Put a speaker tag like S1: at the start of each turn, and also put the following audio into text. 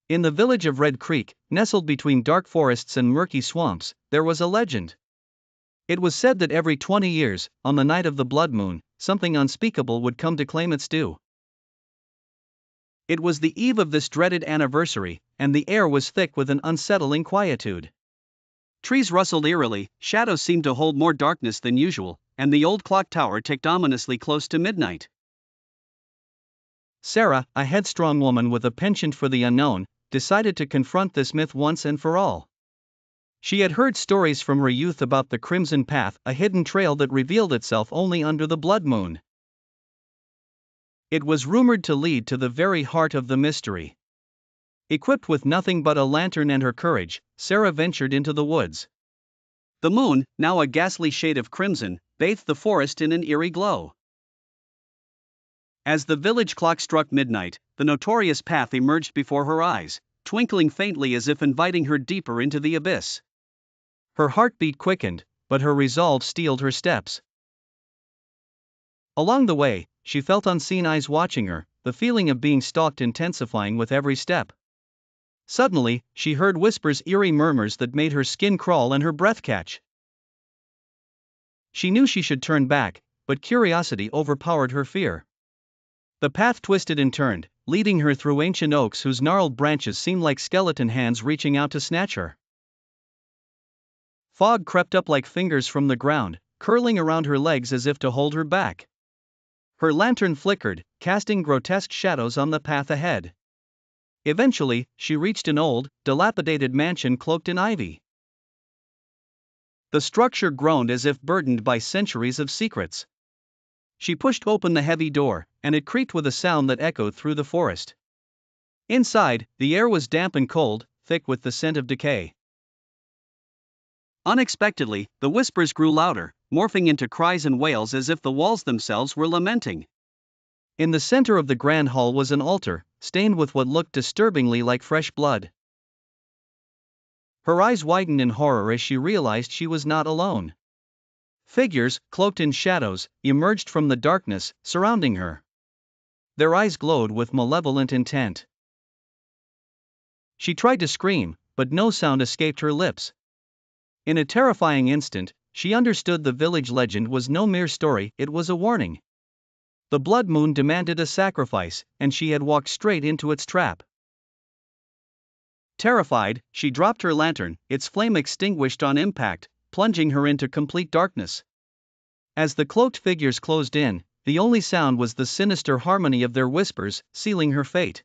S1: In the village of Red Creek, nestled between dark forests and murky swamps, there was a legend. It was said that every 20 years, on the night of the blood moon, something unspeakable would come to claim its due. It was the eve of this dreaded anniversary, and the air was thick with an unsettling quietude. Trees rustled eerily, shadows seemed to hold more darkness than usual, and the old clock tower ticked ominously close to midnight. Sarah, a headstrong woman with a penchant for the unknown, decided to confront this myth once and for all. She had heard stories from her youth about the Crimson Path, a hidden trail that revealed itself only under the blood moon. It was rumored to lead to the very heart of the mystery. Equipped with nothing but a lantern and her courage, Sarah ventured into the woods. The moon, now a ghastly shade of crimson, bathed the forest in an eerie glow. As the village clock struck midnight, the notorious path emerged before her eyes, twinkling faintly as if inviting her deeper into the abyss. Her heartbeat quickened, but her resolve steeled her steps. Along the way, she felt unseen eyes watching her, the feeling of being stalked intensifying with every step. Suddenly, she heard whispers, eerie murmurs that made her skin crawl and her breath catch. She knew she should turn back, but curiosity overpowered her fear. The path twisted and turned, leading her through ancient oaks whose gnarled branches seemed like skeleton hands reaching out to snatch her. Fog crept up like fingers from the ground, curling around her legs as if to hold her back. Her lantern flickered, casting grotesque shadows on the path ahead. Eventually, she reached an old, dilapidated mansion cloaked in ivy. The structure groaned as if burdened by centuries of secrets. She pushed open the heavy door, and it creaked with a sound that echoed through the forest. Inside, the air was damp and cold, thick with the scent of decay. Unexpectedly, the whispers grew louder, morphing into cries and wails as if the walls themselves were lamenting. In the center of the grand hall was an altar, stained with what looked disturbingly like fresh blood. Her eyes widened in horror as she realized she was not alone. Figures, cloaked in shadows, emerged from the darkness, surrounding her. Their eyes glowed with malevolent intent. She tried to scream, but no sound escaped her lips. In a terrifying instant, she understood the village legend was no mere story, it was a warning. The blood moon demanded a sacrifice, and she had walked straight into its trap. Terrified, she dropped her lantern, its flame extinguished on impact, plunging her into complete darkness. As the cloaked figures closed in, the only sound was the sinister harmony of their whispers, sealing her fate.